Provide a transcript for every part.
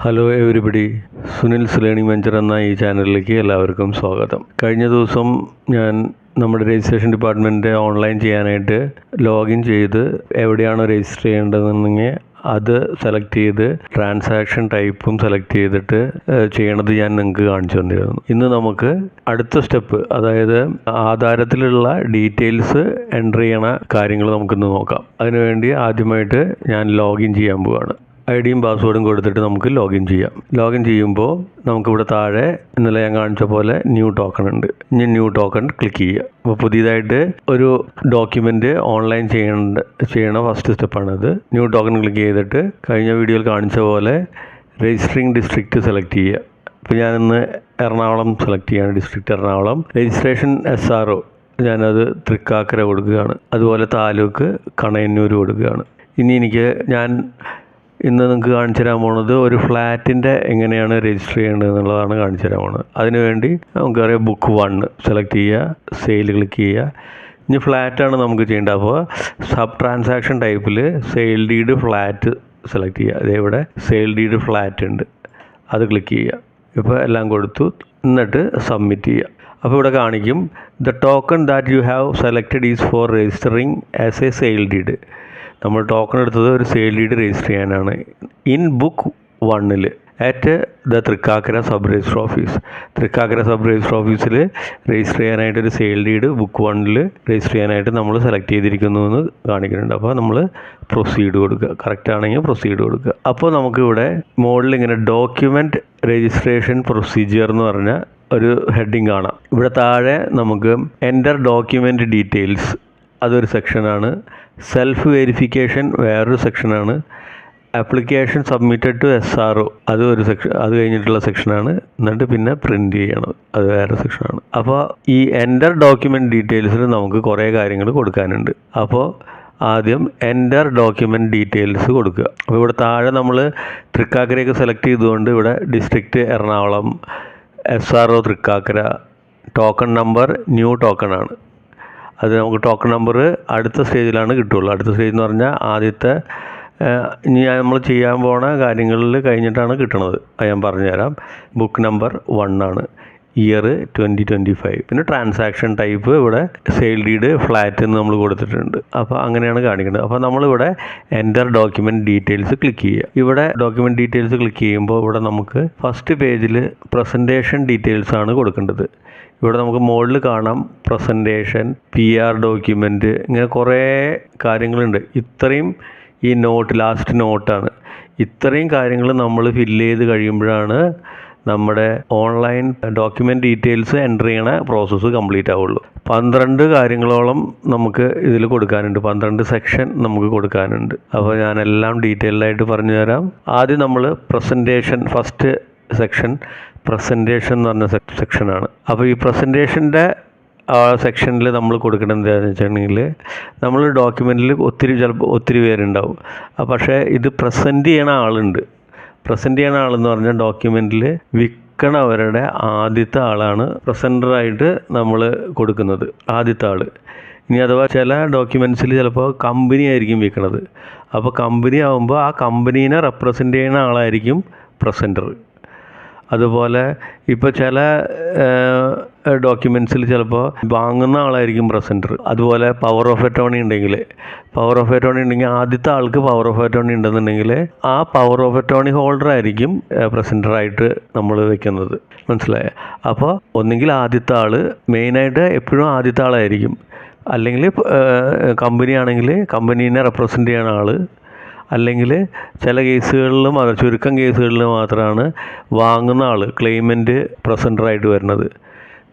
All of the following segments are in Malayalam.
Hello everybody, Sunil's learning venture എന്ന ഈ ചാനലിലേക്ക് എല്ലാവർക്കും സ്വാഗതം. കഴിഞ്ഞ ദിവസം ഞാൻ നമ്മുടെ രജിസ്ട്രേഷൻ ഡിപ്പാർട്ട്മെൻറ്റ് ഓൺലൈൻ ചെയ്യാനായിട്ട് ലോഗിൻ ചെയ്ത് എവിടെയാണോ രജിസ്റ്റർ ചെയ്യേണ്ടതെന്നുണ്ടെങ്കിൽ അത് സെലക്ട് ചെയ്ത് ട്രാൻസാക്ഷൻ ടൈപ്പും സെലക്ട് ചെയ്തിട്ട് ചെയ്യണത് ഞാൻ നിങ്ങൾക്ക് കാണിച്ചു തന്നിരുന്നു. ഇന്ന് നമുക്ക് അടുത്ത സ്റ്റെപ്പ്, അതായത് ആധാരത്തിലുള്ള ഡീറ്റെയിൽസ് എൻ്റർ ചെയ്യണ കാര്യങ്ങൾ നമുക്കിന്ന് നോക്കാം. അതിനുവേണ്ടി ആദ്യമായിട്ട് ഞാൻ ലോഗിൻ ചെയ്യാൻ പോവുകയാണ്. ഐഡിയും പാസ്വേഡും കൊടുത്തിട്ട് നമുക്ക് ലോഗിൻ ചെയ്യാം. ലോഗിൻ ചെയ്യുമ്പോൾ നമുക്കിവിടെ താഴെ ഇന്നലെ ഞാൻ കാണിച്ച പോലെ ന്യൂ ടോക്കൺ ഉണ്ട്. ഇനി ന്യൂ ടോക്കൺ ക്ലിക്ക് ചെയ്യുക. അപ്പോൾ പുതിയതായിട്ട് ഒരു ഡോക്യുമെൻ്റ് ഓൺലൈൻ ചെയ്യണ ഫസ്റ്റ് സ്റ്റെപ്പാണിത്. ന്യൂ ടോക്കൺ ക്ലിക്ക് ചെയ്തിട്ട് കഴിഞ്ഞ വീഡിയോയിൽ കാണിച്ച പോലെ രജിസ്റ്ററിങ് ഡിസ്ട്രിക്റ്റ് സെലക്ട് ചെയ്യുക. ഇപ്പോൾ ഞാനിന്ന് എറണാകുളം സെലക്ട് ചെയ്യുകയാണ്, ഡിസ്ട്രിക്റ്റ് എറണാകുളം. രജിസ്ട്രേഷൻ SRO ഞാനത് തൃക്കാക്കര കൊടുക്കുകയാണ്. അതുപോലെ താലൂക്ക് കണയന്നൂർ കൊടുക്കുകയാണ്. ഇനി ഇന്ന് നിങ്ങൾക്ക് കാണിച്ചു തരാൻ പോകുന്നത് ഒരു ഫ്ലാറ്റിൻ്റെ എങ്ങനെയാണ് രജിസ്റ്റർ ചെയ്യേണ്ടത് എന്നുള്ളതാണ് കാണിച്ചു തരാൻ പോകുന്നത്. അതിനുവേണ്ടി നമുക്കറിയാം ബുക്ക് 1 സെലക്ട് ചെയ്യുക, സെയിൽ ക്ലിക്ക് ചെയ്യുക. ഇനി ഫ്ലാറ്റാണ് നമുക്ക് ചെയ്യേണ്ടത്. അപ്പോൾ സബ് ട്രാൻസാക്ഷൻ ടൈപ്പിൽ സെയിൽ ഡീഡ് ഫ്ലാറ്റ് സെലക്ട് ചെയ്യുക. അതേവിടെ സെയിൽ ഡീഡ് ഫ്ലാറ്റ് ഉണ്ട്, അത് ക്ലിക്ക് ചെയ്യുക. ഇപ്പോൾ എല്ലാം കൊടുത്തു, എന്നിട്ട് സബ്മിറ്റ് ചെയ്യുക. അപ്പോൾ ഇവിടെ കാണിക്കും the token that you have selected is for registering as a sale deed. നമ്മൾ ടോക്കൺ എടുത്തത് ഒരു സെയിൽ ഡീഡ് രജിസ്റ്റർ ചെയ്യാനാണ്. In book 1 at the Thrikkakara sub register office. Thrikkakara sub register ഓഫീസിൽ രജിസ്റ്റർ ചെയ്യാനായിട്ട് ഒരു സെയിൽ ഡീഡ് ബുക്ക് 1 രജിസ്റ്റർ ചെയ്യാനായിട്ട് നമ്മൾ സെലക്ട് ചെയ്തിരിക്കുന്നു എന്ന് കാണിക്കുന്നുണ്ട്. അപ്പോൾ നമ്മൾ പ്രൊസീഡ് കൊടുക്കുക. കറക്റ്റ് ആണെങ്കിൽ പ്രൊസീഡ് കൊടുക്കുക. അപ്പോൾ നമുക്കിവിടെ മുകളിൽ ഇങ്ങനെ ഡോക്യുമെൻറ്റ് രജിസ്ട്രേഷൻ പ്രൊസീജിയർ എന്ന് പറഞ്ഞ ഒരു ഹെഡിങ് കാണാം. ഇവിടെ താഴെ നമുക്ക് എൻ്റർ ഡോക്യുമെൻറ്റ് ഡീറ്റെയിൽസ്, അതൊരു സെക്ഷനാണ്. സെൽഫ് വെരിഫിക്കേഷൻ വേറൊരു സെക്ഷനാണ്. ആപ്ലിക്കേഷൻ സബ്മിറ്റഡ് ടു SRO അത് ഒരു സെക്ഷൻ, അത് കഴിഞ്ഞിട്ടുള്ള സെക്ഷനാണ്. എന്നിട്ട് പിന്നെ പ്രിൻ്റ് ചെയ്യണം, അത് വേറെ സെക്ഷനാണ്. അപ്പോൾ ഈ എൻ്റർ ഡോക്യുമെൻറ്റ് ഡീറ്റെയിൽസിൽ നമുക്ക് കുറേ കാര്യങ്ങൾ കൊടുക്കാനുണ്ട്. അപ്പോൾ ആദ്യം എൻ്റർ ഡോക്യുമെൻറ്റ് ഡീറ്റെയിൽസ് കൊടുക്കുക. അപ്പോൾ ഇവിടെ താഴെ നമ്മൾ തൃക്കാക്കരയൊക്കെ സെലക്ട് ചെയ്തുകൊണ്ട് ഇവിടെ district Ernakulam, SRO Thrikkakara, token number new token ആണ്. അത് നമുക്ക് ടോക്കൺ നമ്പർ അടുത്ത സ്റ്റേജിലാണ് കിട്ടുള്ളൂ. അടുത്ത സ്റ്റേജ് എന്ന് പറഞ്ഞാൽ ആദ്യത്തെ ഇനി നമ്മൾ ചെയ്യാൻ പോണ കാര്യങ്ങളിൽ കഴിഞ്ഞിട്ടാണ് കിട്ടുന്നത്. അത് ഞാൻ പറഞ്ഞുതരാം. ബുക്ക് നമ്പർ 1 ആണ്, ഇയർ 2025. പിന്നെ ട്രാൻസാക്ഷൻ ടൈപ്പ് ഇവിടെ സെയിൽ ഡീഡ് ഫ്ലാറ്റ് എന്ന് നമ്മൾ കൊടുത്തിട്ടുണ്ട്. അപ്പോൾ അങ്ങനെയാണ് കാണിക്കുന്നത്. അപ്പോൾ നമ്മളിവിടെ എൻ്റർ ഡോക്യുമെൻറ്റ് ഡീറ്റെയിൽസ് ക്ലിക്ക് ചെയ്യുക. ഇവിടെ ഡോക്യുമെൻറ്റ് ഡീറ്റെയിൽസ് ക്ലിക്ക് ചെയ്യുമ്പോൾ ഇവിടെ നമുക്ക് ഫസ്റ്റ് പേജിൽ പ്രസൻറ്റേഷൻ ഡീറ്റെയിൽസ് ആണ് കൊടുക്കേണ്ടത്. ഇവിടെ നമുക്ക് മുകളിൽ കാണാം പ്രസൻറ്റേഷൻ, PR ഡോക്യുമെൻറ്റ്, ഇങ്ങനെ കുറേ കാര്യങ്ങളുണ്ട്. ഇത്രയും ഈ ലാസ്റ്റ് നോട്ടാണ്. ഇത്രയും കാര്യങ്ങൾ നമ്മൾ ഫില്ല് ചെയ്ത് കഴിയുമ്പോഴാണ് നമ്മുടെ ഓൺലൈൻ ഡോക്യുമെൻറ്റ് ഡീറ്റെയിൽസ് എൻ്റർ ചെയ്യണ പ്രോസസ്സ് കംപ്ലീറ്റ് ആവുള്ളൂ. 12 കാര്യങ്ങളോളം നമുക്ക് ഇതിൽ കൊടുക്കാനുണ്ട്, 12 സെക്ഷൻ നമുക്ക് കൊടുക്കാനുണ്ട്. അപ്പോൾ ഞാനെല്ലാം ഡീറ്റെയിൽഡായിട്ട് പറഞ്ഞു തരാം. ആദ്യം നമ്മൾ പ്രസൻറ്റേഷൻ, ഫസ്റ്റ് സെക്ഷൻ പ്രസൻറ്റേഷൻ എന്ന് പറഞ്ഞ സെക്ഷനാണ്. അപ്പോൾ ഈ പ്രസൻറ്റേഷൻ്റെ സെക്ഷനിൽ നമ്മൾ കൊടുക്കേണ്ടത് എന്താണെന്ന് വെച്ചിട്ടുണ്ടെങ്കിൽ, നമ്മൾ ഡോക്യുമെൻറ്റിൽ ഒത്തിരി പേരുണ്ടാവും. പക്ഷേ ഇത് പ്രസൻറ്റ് ചെയ്യണ ആളുണ്ട്. പ്രസൻറ്റ് ചെയ്യണ ആളെന്ന് പറഞ്ഞാൽ ഡോക്യുമെൻറ്റിൽ വിൽക്കണവരുടെ ആദ്യത്തെ ആളാണ് പ്രസൻറ്ററായിട്ട് നമ്മൾ കൊടുക്കുന്നത്, ആദ്യത്തെ ആൾ. ഇനി അഥവാ ചില ഡോക്യുമെൻറ്റ്സിൽ ചിലപ്പോൾ കമ്പനി ആയിരിക്കും വിൽക്കണത്. അപ്പോൾ കമ്പനി ആകുമ്പോൾ ആ കമ്പനീനെ റെപ്രസെൻ്റ് ചെയ്യുന്ന ആളായിരിക്കും പ്രസൻറ്റർ. അതുപോലെ ഇപ്പോൾ ചില ഡോക്യുമെൻറ്റ്സിൽ ചിലപ്പോൾ വാങ്ങുന്ന ആളായിരിക്കും പ്രസൻറ്റർ. അതുപോലെ പവർ ഓഫ് അറ്റോർണി ഉണ്ടെങ്കിൽ ആദ്യത്തെ ആൾക്ക് പവർ ഓഫ് അറ്റോർണി ഉണ്ടെന്നുണ്ടെങ്കിൽ ആ പവർ ഓഫ് അറ്റോർണി ഹോൾഡർ ആയിരിക്കും പ്രസൻറ്ററായിട്ട് നമ്മൾ വെക്കുന്നത്. മനസ്സിലായോ? അപ്പോൾ ഒന്നുകിൽ ആദ്യത്തെ ആൾ, മെയിനായിട്ട് എപ്പോഴും ആദ്യത്തെ ആളായിരിക്കും. അല്ലെങ്കിൽ കമ്പനി ആണെങ്കിൽ കമ്പനീനെ റെപ്രസെൻ്റ് ചെയ്യുന്ന ആൾ. അല്ലെങ്കിൽ ചില കേസുകളിലും, ചുരുക്കം കേസുകളിൽ മാത്രമാണ് വാങ്ങുന്ന ആൾ, ക്ലെയിമൻറ്റ് പ്രസൻറ്ററായിട്ട് വരുന്നത്.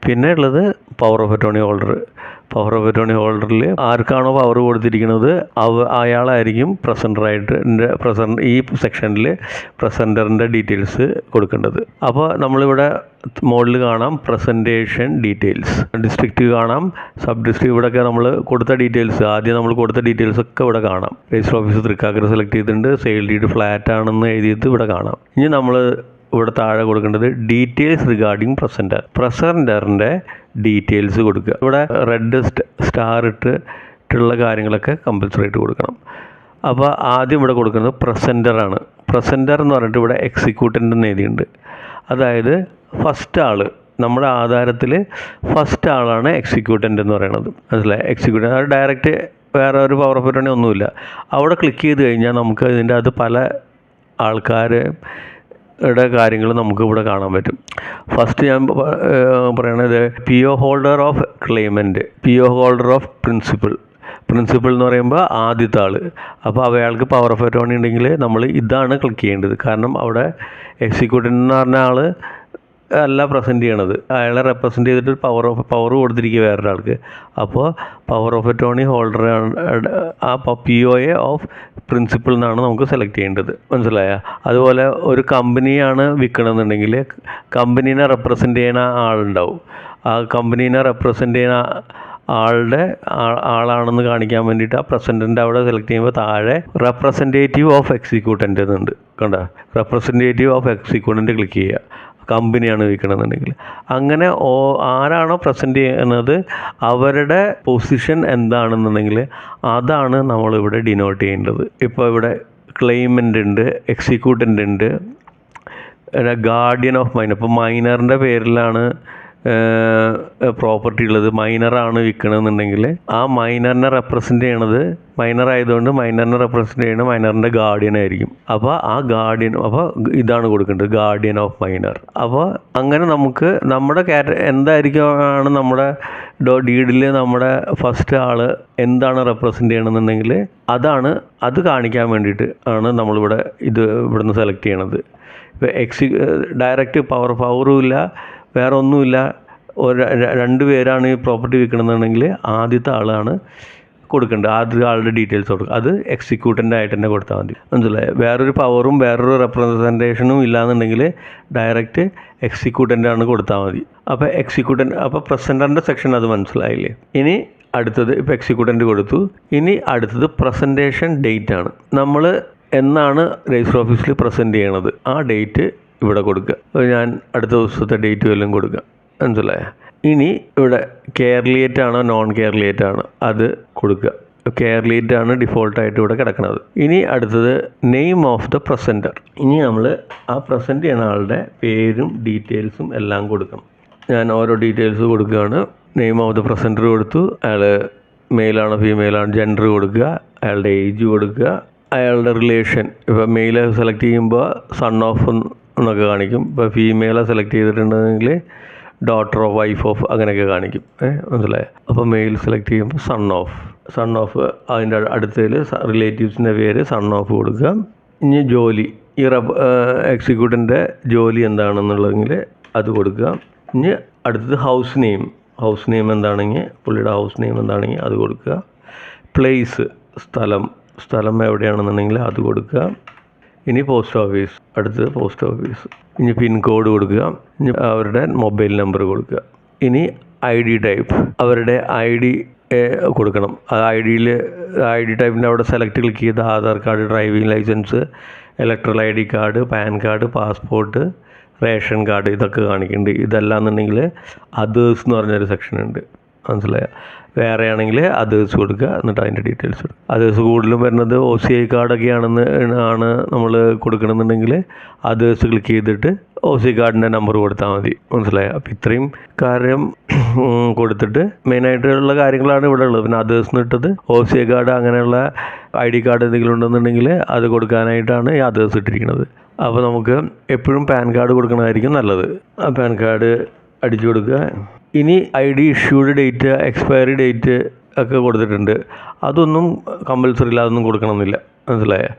പിന്നെ ഉള്ളത് power of attorney holder. Power of attorney ഹോൾഡറിൽ ആർക്കാണോ പവർ കൊടുത്തിരിക്കുന്നത് അയാളായിരിക്കും പ്രസൻറ്ററായിട്ട് ഈ സെക്ഷനിൽ പ്രസൻറ്ററിൻ്റെ ഡീറ്റെയിൽസ് കൊടുക്കേണ്ടത്. അപ്പോൾ നമ്മളിവിടെ മുകളിൽ കാണാം പ്രസൻറ്റേഷൻ ഡീറ്റെയിൽസ്, ഡിസ്ട്രിക്റ്റ് കാണാം, സബ് ഡിസ്ട്രിക്റ്റ്. ഇവിടെയൊക്കെ നമ്മൾ കൊടുത്ത ഡീറ്റെയിൽസ്, ആദ്യം നമ്മൾ കൊടുത്ത ഡീറ്റെയിൽസ് ഒക്കെ ഇവിടെ കാണാം. രജിസ്റ്റർ ഓഫീസ് തൃക്കാക്കര സെലക്ട് ചെയ്തിട്ടുണ്ട്, സെയിൽ ഡീഡ് ഫ്ലാറ്റ് ആണെന്ന് എഴുതിയത് ഇവിടെ കാണാം. ഇനി നമ്മൾ ഇവിടെ താഴെ കൊടുക്കേണ്ടത് ഡീറ്റെയിൽസ് റിഗാർഡിങ് പ്രസൻറ്ററിൻ്റെ ഡീറ്റെയിൽസ് കൊടുക്കുക. ഇവിടെ റെഡ് സ്റ്റാർ ഇട്ടുള്ള കാര്യങ്ങളൊക്കെ കമ്പൽസറി ആയിട്ട് കൊടുക്കണം. അപ്പോൾ ആദ്യം ഇവിടെ കൊടുക്കുന്നത് പ്രസൻറ്ററാണ്. പ്രസൻറ്റർ എന്ന് പറഞ്ഞിട്ട് ഇവിടെ എക്സിക്യൂട്ടൻ്റ് എന്ന് എഴുതിയിട്ടുണ്ട്. അതായത് ഫസ്റ്റ് ആൾ, നമ്മുടെ ആധാരത്തിൽ ഫസ്റ്റ് ആളാണ് എക്സിക്യൂട്ടൻ്റ് എന്ന് പറയുന്നത്. മനസ്സിലായി? എക്സിക്യൂട്ടൻ്റ് അത് ഡയറക്റ്റ് വേറെ ഒരു പവർ ഓഫ് അറ്റോർണി ഒന്നുമില്ല. അവിടെ ക്ലിക്ക് ചെയ്ത് കഴിഞ്ഞാൽ നമുക്ക് ഇതിൻ്റെ അത് പല ആൾക്കാരുടെ കാര്യങ്ങൾ നമുക്ക് ഇവിടെ കാണാൻ പറ്റും. ഫസ്റ്റ് ഞാൻ പറയണത് PO holder of claimant, PO holder of principal എന്ന് പറയുമ്പോൾ ആദ്യത്തെ ആൾ. അപ്പോൾ അയാൾക്ക് പവർ ഓഫ് അറ്റോർണി ഉണ്ടെങ്കിൽ നമ്മൾ ഇതാണ് ക്ലിക്ക് ചെയ്യേണ്ടത്. കാരണം അവിടെ എക്സിക്യൂട്ടൻ്റ് എന്ന് പറഞ്ഞ ആൾ അല്ല പ്രസൻറ്റ് ചെയ്യണത്, അയാളെ റെപ്രസെൻറ്റ് ചെയ്തിട്ട് പവർ കൊടുത്തിരിക്കുക വേറൊരാൾക്ക്. അപ്പോൾ പവർ ഓഫ് അറ്റോർണി ഹോൾഡർ ആ POA ഓഫ് പ്രിൻസിപ്പൽ എന്നാണ് നമുക്ക് സെലക്ട് ചെയ്യേണ്ടത്. മനസ്സിലായ? അതുപോലെ ഒരു കമ്പനിയാണ് വിൽക്കണമെന്നുണ്ടെങ്കിൽ കമ്പനീനെ റെപ്രസെൻറ്റ് ചെയ്യുന്ന ആളുണ്ടാവും. ആ കമ്പനീനെ റെപ്രസെൻറ്റ് ചെയ്യുന്ന ആളാണെന്ന് കാണിക്കാൻ വേണ്ടിയിട്ട് ആ പ്രസൻറ്റൻ്റ് അവിടെ സെലക്ട് ചെയ്യുമ്പോൾ താഴെ റെപ്രസെൻറ്റേറ്റീവ് ഓഫ് എക്സിക്യൂട്ടൻ്റ് എന്നുണ്ട്. കണ്ട? റെപ്രസെൻറ്റേറ്റീവ് ഓഫ് എക്സിക്യൂട്ടൻ്റ് ക്ലിക്ക് ചെയ്യുക, കമ്പനിയാണ് വിൽക്കണമെന്നുണ്ടെങ്കിൽ. അങ്ങനെ ആരാണോ പ്രസൻറ്റ് ചെയ്യുന്നത് അവരുടെ പൊസിഷൻ എന്താണെന്നുണ്ടെങ്കിൽ അതാണ് നമ്മളിവിടെ ഡിനോട്ട് ചെയ്യേണ്ടത്. ഇപ്പോൾ ഇവിടെ ക്ലെയിമൻ്റ് ഉണ്ട്, എക്സിക്യൂട്ടൻ്റ് ഉണ്ട്, ഗാർഡിയൻ ഓഫ് മൈനർ. ഇപ്പോൾ മൈനറിൻ്റെ പേരിലാണ് പ്രോപ്പർട്ടി ഉള്ളത്, മൈനറാണ് വിൽക്കണമെന്നുണ്ടെങ്കിൽ ആ മൈനറിനെ റെപ്രസെൻറ്റ് ചെയ്യണത്, മൈനർ ആയതുകൊണ്ട് മൈനറിനെ റെപ്രസെൻറ്റ് ചെയ്യണത് മൈനറിൻ്റെ ഗാർഡിയൻ ആയിരിക്കും. അപ്പോൾ ആ ഗാർഡിയൻ, അപ്പോൾ ഇതാണ് കൊടുക്കേണ്ടത്, ഗാർഡിയൻ ഓഫ് മൈനർ. അപ്പോൾ അങ്ങനെ നമുക്ക് നമ്മുടെ എന്തായിരിക്കും നമ്മുടെ ഡീഡിൽ നമ്മുടെ ഫസ്റ്റ് ആൾ എന്താണ് റെപ്രസെൻറ്റ് ചെയ്യണമെന്നുണ്ടെങ്കിൽ അത് കാണിക്കാൻ വേണ്ടിയിട്ട് ആണ് നമ്മളിവിടെ ഇവിടുന്ന് സെലക്ട് ചെയ്യണത്. ഇപ്പോൾ ഡയറക്റ്റ് പവറും ഇല്ല, വേറെ ഒന്നുമില്ല, രണ്ട് പേരാണ് ഈ പ്രോപ്പർട്ടി വിൽക്കണമെന്നുണ്ടെങ്കിൽ ആദ്യത്തെ ആളാണ് കൊടുക്കേണ്ടത്, ആദ്യത്തെ ആളുടെ ഡീറ്റെയിൽസ് കൊടുക്കുക. അത് എക്സിക്യൂട്ടൻ്റ് ആയിട്ട് തന്നെ കൊടുത്താൽ മതി. മനസ്സിലായി? വേറൊരു പവറും വേറൊരു റെപ്രസെൻറ്റേഷനും ഇല്ലാന്നുണ്ടെങ്കിൽ ഡയറക്റ്റ് എക്സിക്യൂട്ടൻ്റ് കൊടുത്താൽ മതി. അപ്പോൾ പ്രസൻറ്ററിൻ്റെ സെക്ഷൻ അത് മനസ്സിലായില്ലേ? ഇനി അടുത്തത് ഇപ്പോൾ എക്സിക്യൂട്ടൻ്റ് കൊടുത്തു. ഇനി അടുത്തത് പ്രസൻറ്റേഷൻ ഡേറ്റ് ആണ്. നമ്മൾ എന്നാണ് രജിസ്റ്റർ ഓഫീസിൽ പ്രസൻറ്റ് ചെയ്യണത് ആ ഡേറ്റ് ഇവിടെ കൊടുക്കുക. ഞാൻ അടുത്ത ദിവസത്തെ ഡേറ്റ് വല്ലതും കൊടുക്കുക. മനസ്സിലായ? ഇനി ഇവിടെ കേരളീയറ്റ് ആണോ നോൺ കേരളീയറ്റ് ആണോ അത് കൊടുക്കുക. കേരളീയറ്റ് ആണ് ഡിഫോൾട്ടായിട്ട് ഇവിടെ കിടക്കുന്നത്. ഇനി അടുത്തത് നെയിം ഓഫ് ദ പ്രസൻറ്റർ. ഇനി നമ്മൾ ആ പ്രസൻറ്റ് ചെയ്യുന്ന ആളുടെ പേരും ഡീറ്റെയിൽസും എല്ലാം കൊടുക്കണം. ഞാൻ ഓരോ ഡീറ്റെയിൽസ് കൊടുക്കുകയാണ്. നെയിം ഓഫ് ദ പ്രസൻറ്റർ കൊടുത്തു, അയാൾ മെയിലാണോ ഫീമെയിലാണോ, ജെൻഡർ കൊടുക്കുക, അയാളുടെ ഏജ് കൊടുക്കുക, അയാളുടെ റിലേഷൻ. ഇപ്പോൾ മെയിലെ സെലക്ട് ചെയ്യുമ്പോൾ സൺ ഓഫ് എന്നൊക്കെ കാണിക്കും. ഇപ്പോൾ ഫീമെയിലെ സെലക്ട് ചെയ്തിട്ടുണ്ടെങ്കിൽ ഡോട്ടർ ഓഫ്, വൈഫ് ഓഫ് അങ്ങനെയൊക്കെ കാണിക്കും. മനസ്സിലായോ? അപ്പോൾ മെയിൽ സെലക്ട് ചെയ്യുമ്പോൾ സൺ ഓഫ് അതിൻ്റെ അടുത്തതിൽ റിലേറ്റീവ്സിൻ്റെ പേര് സൺ ഓഫ് കൊടുക്കുക. ഇനി ജോലി, ഈ എക്സിക്യൂട്ടൻ്റെ ജോലി എന്താണെന്നുള്ളതെങ്കിൽ അത് കൊടുക്കുക. ഇനി അടുത്തത് ഹൗസ് നെയിം എന്താണെങ്കിൽ പുള്ളിയുടെ ഹൗസ് നെയിം എന്താണെങ്കിൽ അത് കൊടുക്കുക. പ്ലേസ്, സ്ഥലം എവിടെയാണെന്നുണ്ടെങ്കിൽ അത് കൊടുക്കുക. ഇനി പോസ്റ്റ് ഓഫീസ്, അടുത്തത് പോസ്റ്റ് ഓഫീസ്. ഇനി പിൻകോഡ് കൊടുക്കുക. ഇനി അവരുടെ മൊബൈൽ നമ്പർ കൊടുക്കുക. ഇനി ID ടൈപ്പ്, അവരുടെ ID കൊടുക്കണം. ആ ID ടൈപ്പിൻ്റെ അവിടെ സെലക്ട് ക്ലിക്ക് ചെയ്ത് Aadhaar card, driving licence, electoral ID card, PAN card, passport, ration card ഇതൊക്കെ കാണിക്കുന്നുണ്ട്. ഇതല്ലാന്നുണ്ടെങ്കിൽ അതേഴ്സ് എന്ന് പറഞ്ഞൊരു സെക്ഷൻ ഉണ്ട്. മനസ്സിലായോ? വേറെ ആണെങ്കിൽ അതേഴ്സ് കൊടുക്കുക, എന്നിട്ട് അതിൻ്റെ ഡീറ്റെയിൽസ് കൊടുക്കുക. അതേഴ്സ് കൂടുതലും വരുന്നത് OCI കാർഡൊക്കെ ആണ് നമ്മൾ കൊടുക്കണമെന്നുണ്ടെങ്കിൽ അതേഴ്സ് ക്ലിക്ക് ചെയ്തിട്ട് OCI കാർഡിൻ്റെ നമ്പർ കൊടുത്താൽ മതി. മനസ്സിലായോ? അപ്പോൾ ഇത്രയും കാര്യം കൊടുത്തിട്ട് മെയിനായിട്ടുള്ള കാര്യങ്ങളാണ് ഇവിടെ ഉള്ളത്. പിന്നെ അതേഴ്സിന് ഇട്ടത് OCI കാർഡ്, അങ്ങനെയുള്ള ID കാർഡ് എന്തെങ്കിലും ഉണ്ടെന്നുണ്ടെങ്കിൽ അത് കൊടുക്കാനായിട്ടാണ് ഈ അതേഴ്സ് ഇട്ടിരിക്കുന്നത്. അപ്പോൾ നമുക്ക് എപ്പോഴും പാൻ കാർഡ് കൊടുക്കണമായിരിക്കും നല്ലത്. ആ പാൻ കാർഡ് അടിച്ചു കൊടുക്കുക. ഇനി ID issued date, expiry date ഒക്കെ കൊടുത്തിട്ടുണ്ട്. അതൊന്നും കമ്പൽസറി ഇല്ല, അതൊന്നും കൊടുക്കണമെന്നില്ല. മനസ്സിലായോ?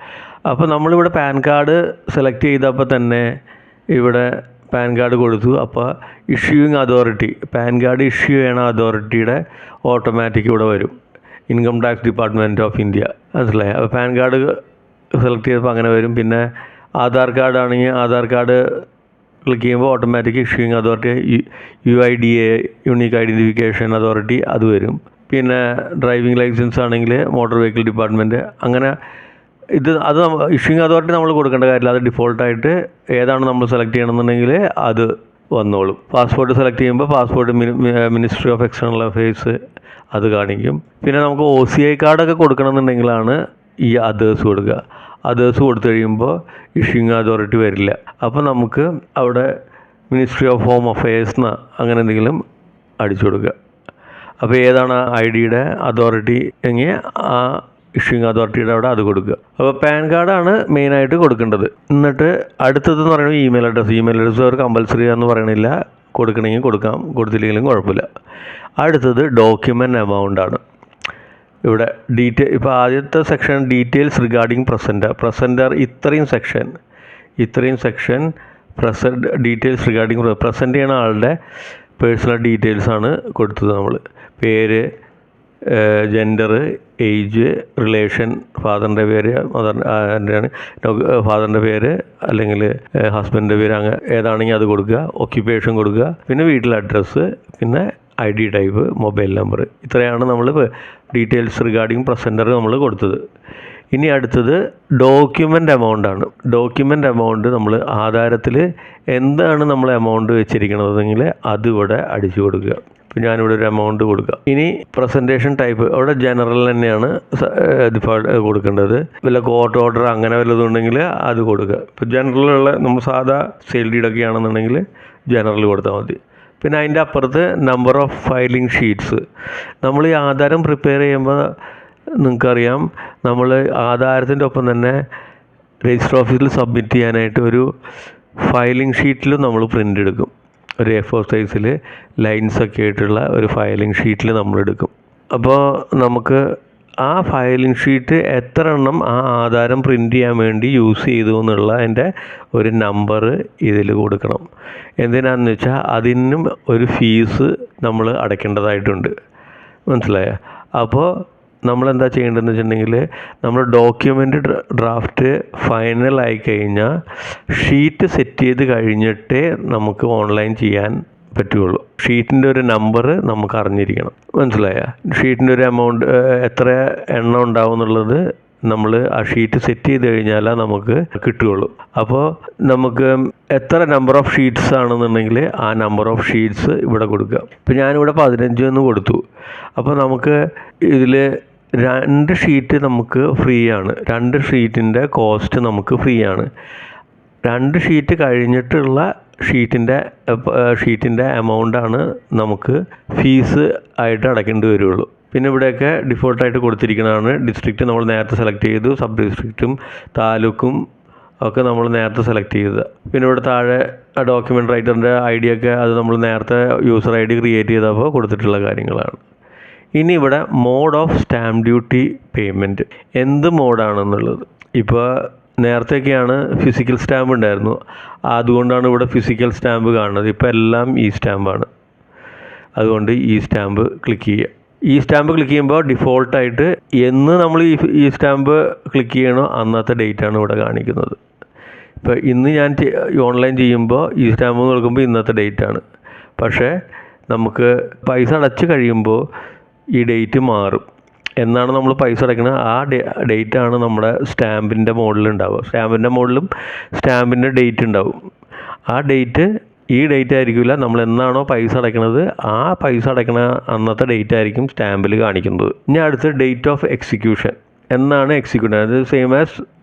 അപ്പോൾ നമ്മളിവിടെ പാൻ കാർഡ് സെലക്ട് ചെയ്തപ്പോൾ തന്നെ ഇവിടെ പാൻ കാർഡ് കൊടുത്തു. അപ്പോൾ issuing authority, pan card issue ചെയ്യണ അതോറിറ്റിയുടെ ഓട്ടോമാറ്റിക് ഇവിടെ വരും, income tax department of India. മനസ്സിലായോ? അപ്പോൾ പാൻ കാർഡ് സെലക്ട് ചെയ്തപ്പോൾ അങ്ങനെ വരും. പിന്നെ ആധാർ കാർഡ് ആണെങ്കിൽ ആധാർ കാർഡ് ക്ലിക്ക് ചെയ്യുമ്പോൾ automatic issuing authority, UIDA unique identification authority അത് വരും. പിന്നെ ഡ്രൈവിംഗ് ലൈസൻസ് ആണെങ്കിൽ മോട്ടോർ വെഹിക്കിൾ ഡിപ്പാർട്ട്മെൻറ്റ്. അങ്ങനെ അത് ഇഷ്യൂയിങ് അതോറിറ്റി നമ്മൾ കൊടുക്കേണ്ട കാര്യമില്ല, അത് ഡിഫോൾട്ടായിട്ട് ഏതാണ് നമ്മൾ സെലക്ട് ചെയ്യണമെന്നുണ്ടെങ്കിൽ അത് വന്നോളും. പാസ്പോർട്ട് സെലക്ട് ചെയ്യുമ്പോൾ passport ministry of external affairs അത് കാണിക്കും. പിന്നെ നമുക്ക് OCI കാർഡൊക്കെ കൊടുക്കണമെന്നുണ്ടെങ്കിലാണ് ഈ അതേഴ്സ് കൊടുക്കുക. അതേഴ്സ് കൊടുത്തു കഴിയുമ്പോൾ ഇഷ്യൂയിങ് അതോറിറ്റി വരില്ല. അപ്പോൾ നമുക്ക് അവിടെ മിനിസ്ട്രി ഓഫ് ഹോം അഫയേഴ്സ് അങ്ങനെ എന്തെങ്കിലും അടിച്ചു കൊടുക്കുക. അപ്പോൾ ഏതാണ് ഐ ഡിയുടെ അതോറിറ്റി എങ്കിൽ ആ ഇഷ്യൂയിങ് അതോറിറ്റിയുടെ അവിടെ അത് കൊടുക്കുക. അപ്പോൾ പാൻ കാർഡാണ് മെയിനായിട്ട് കൊടുക്കേണ്ടത്. എന്നിട്ട് അടുത്തതെന്ന് പറയുന്നത് ഇമെയിൽ അഡ്രസ്സ് അവർ കമ്പൽസറി എന്ന് പറയണില്ല, കൊടുക്കണമെങ്കിൽ കൊടുക്കാം, കൊടുത്തില്ലെങ്കിലും കുഴപ്പമില്ല. അടുത്തത് ഡോക്യുമെൻ്റ് എമൗണ്ടാണ്. ഇവിടെ ഇപ്പോൾ ആദ്യത്തെ സെക്ഷൻ ഡീറ്റെയിൽസ് റിഗാർഡിങ് പ്രസൻറ്റർ ഇത്രയും സെക്ഷൻ ഡീറ്റെയിൽസ് റിഗാർഡിങ് പ്രസൻറ്റ് ചെയ്യുന്ന ആളുടെ പേഴ്സണൽ ഡീറ്റെയിൽസാണ് കൊടുത്തത്. നമ്മൾ പേര്, ജെൻഡർ, ഏജ്, റിലേഷൻ, ഫാദറിൻ്റെ പേര്, ഫാദറിൻ്റെ പേര് അല്ലെങ്കിൽ ഹസ്ബൻഡിൻ്റെ പേര്, അങ്ങനെ ഏതാണെങ്കിൽ അത് കൊടുക്കുക. ഒക്യുപ്പേഷൻ കൊടുക്കുക. പിന്നെ വീട്ടിലെ അഡ്രസ്സ്, പിന്നെ I D type, mobile number. ഇത്രയാണ് നമ്മൾ ഡീറ്റെയിൽസ് റിഗാർഡിങ് പ്രസൻറ്റർ നമ്മൾ കൊടുത്തത്. ഇനി അടുത്തത് ഡോക്യുമെൻ്റ് എമൗണ്ടാണ്. ഡോക്യുമെൻ്റ് എമൗണ്ട് നമ്മൾ ആധാരത്തിൽ എന്താണ് നമ്മൾ എമൗണ്ട് വെച്ചിരിക്കണതെങ്കിൽ അതിവിടെ അടിച്ചു കൊടുക്കുക. ഇപ്പോൾ ഞാനിവിടെ ഒരു എമൗണ്ട് കൊടുക്കുക. ഇനി പ്രസൻറ്റേഷൻ ടൈപ്പ് അവിടെ ജനറൽ തന്നെയാണ് കൊടുക്കേണ്ടത്. വല്ല കോർട്ട് ഓർഡർ അങ്ങനെ വല്ലതും ഉണ്ടെങ്കിൽ അത് കൊടുക്കുക. ഇപ്പോൾ ജനറലുള്ള നമ്മൾ സാധാ സെയിൽ ഡീഡൊക്കെ ആണെന്നുണ്ടെങ്കിൽ ജനറൽ കൊടുത്താൽ മതി. പിന്നെ അതിൻ്റെ അപ്പുറത്ത് നമ്പർ ഓഫ് ഫയലിംഗ് ഷീറ്റ്സ്. നമ്മൾ ഈ ആധാരം പ്രിപ്പയർ ചെയ്യുമ്പോൾ നിങ്ങൾക്കറിയാം, നമ്മൾ ആധാരത്തിൻ്റെ ഒപ്പം തന്നെ രജിസ്റ്റർ ഓഫീസിൽ സബ്മിറ്റ് ചെയ്യാനായിട്ട് ഒരു ഫയലിംഗ് ഷീറ്റിലും നമ്മൾ പ്രിൻ്റ് എടുക്കും. ഒരു A4 സൈസിൽ ലൈൻസൊക്കെ ആയിട്ടുള്ള ഒരു ഫയലിംഗ് ഷീറ്റിൽ നമ്മളെടുക്കും. അപ്പോൾ നമുക്ക് ആ ഫയലിംഗ് ഷീറ്റ് എത്ര എണ്ണം ആ ആധാരം പ്രിൻ്റ് ചെയ്യാൻ വേണ്ടി യൂസ് ചെയ്തു എന്നുള്ള അതിൻ്റെ ഒരു നമ്പർ ഇതിൽ കൊടുക്കണം. എന്തിനാണെന്ന് വെച്ചാൽ അതിനും ഒരു ഫീസ് നമ്മൾ അടയ്ക്കേണ്ടതായിട്ടുണ്ട്. മനസ്സിലായോ? അപ്പോൾ നമ്മളെന്താ ചെയ്യേണ്ടതെന്ന് വെച്ചിട്ടുണ്ടെങ്കിൽ, നമ്മൾ ഡോക്യുമെൻ്റ് ഡ്രാഫ്റ്റ് ഫൈനലായി കഴിഞ്ഞാൽ ഷീറ്റ് സെറ്റ് ചെയ്ത് കഴിഞ്ഞിട്ടേ നമുക്ക് ഓൺലൈൻ ചെയ്യാൻ പറ്റുകയുള്ളൂ. ഷീറ്റിൻ്റെ ഒരു നമ്പർ നമുക്ക് അറിഞ്ഞിരിക്കണം. മനസ്സിലായോ? ഷീറ്റിൻ്റെ ഒരു എമൗണ്ട് എത്ര എണ്ണം ഉണ്ടാവും എന്നുള്ളത് നമ്മൾ ആ ഷീറ്റ് സെറ്റ് ചെയ്ത് കഴിഞ്ഞാൽ നമുക്ക് കിട്ടുകയുള്ളൂ. അപ്പോൾ നമുക്ക് എത്ര നമ്പർ ഓഫ് ഷീറ്റ്സ് ആണെന്നുണ്ടെങ്കിൽ ആ നമ്പർ ഓഫ് ഷീറ്റ്സ് ഇവിടെ കൊടുക്കുക. ഇപ്പോൾ ഞാനിവിടെ 15 എന്ന് കൊടുത്തു. അപ്പോൾ നമുക്ക് ഇതിൽ 2 ഷീറ്റ് നമുക്ക് ഫ്രീ ആണ്. 2 ഷീറ്റിൻ്റെ കോസ്റ്റ് നമുക്ക് ഫ്രീ ആണ്. 2 ഷീറ്റ് കഴിഞ്ഞിട്ടുള്ള ഷീറ്റിൻ്റെ എമൗണ്ടാണ് നമുക്ക് ഫീസ് ആയിട്ട് അടയ്ക്കേണ്ടി വരുള്ളൂ. പിന്നെ ഇവിടെയൊക്കെ ഡിഫോൾട്ടായിട്ട് കൊടുത്തിരിക്കുന്നതാണ്. ഡിസ്ട്രിക്റ്റ് നമ്മൾ നേരത്തെ സെലക്ട് ചെയ്തു, സബ് ഡിസ്ട്രിക്റ്റും താലൂക്കും ഒക്കെ നമ്മൾ നേരത്തെ സെലക്ട് ചെയ്തത്. പിന്നെ ഇവിടെ താഴെ ഡോക്യുമെൻ്റ് റൈറ്ററിൻ്റെ ഐ ഒക്കെ അത് നമ്മൾ നേരത്തെ യൂസർ ID ക്രിയേറ്റ് ചെയ്തപ്പോൾ കൊടുത്തിട്ടുള്ള കാര്യങ്ങളാണ്. ഇനി ഇവിടെ mode of stamp duty payment എന്ത് മോഡാണെന്നുള്ളത്. ഇപ്പോൾ നേരത്തെയൊക്കെയാണ് ഫിസിക്കൽ സ്റ്റാമ്പ് ഉണ്ടായിരുന്നു, അതുകൊണ്ടാണ് ഇവിടെ ഫിസിക്കൽ സ്റ്റാമ്പ് കാണുന്നത്. ഇപ്പോൾ എല്ലാം ഈ സ്റ്റാമ്പാണ്. അതുകൊണ്ട് ഈ സ്റ്റാമ്പ് ക്ലിക്ക് ചെയ്യുക. ഈ സ്റ്റാമ്പ് ക്ലിക്ക് ചെയ്യുമ്പോൾ ഡിഫോൾട്ടായിട്ട് എന്ന് നമ്മൾ ഈ സ്റ്റാമ്പ് ക്ലിക്ക് ചെയ്യണോ അന്നത്തെ ഡേറ്റാണ് ഇവിടെ കാണിക്കുന്നത്. ഇപ്പോൾ ഇന്ന് ഞാൻ ഓൺലൈൻ ചെയ്യുമ്പോൾ ഈ സ്റ്റാമ്പ് നോക്കുമ്പോൾ ഇന്നത്തെ ഡേറ്റാണ്. പക്ഷേ നമുക്ക് പൈസ അടച്ച് കഴിയുമ്പോൾ ഈ ഡേറ്റ് മാറും. എന്നാണ് നമ്മൾ പൈസ അടയ്ക്കുന്നത് ആ ഡേറ്റാണ് നമ്മുടെ സ്റ്റാമ്പിൻ്റെ മുകളിലുണ്ടാവുക. സ്റ്റാമ്പിൻ്റെ മുകളിലും സ്റ്റാമ്പിൻ്റെ ഡേറ്റ് ഉണ്ടാവും. ആ ഡേറ്റ് ഈ ഡേറ്റ് ആയിരിക്കില്ല, നമ്മൾ എന്നാണോ പൈസ അടയ്ക്കുന്നത് ആ പൈസ അടയ്ക്കണ അന്നത്തെ ഡേറ്റ് ആയിരിക്കും സ്റ്റാമ്പിൽ കാണിക്കുന്നത്. ഇനി അടുത്ത് ഡേറ്റ് ഓഫ് എക്സിക്യൂഷൻ എന്നാണ് എക്സിക്യൂട്ട്, അത് സെയിം ആസ്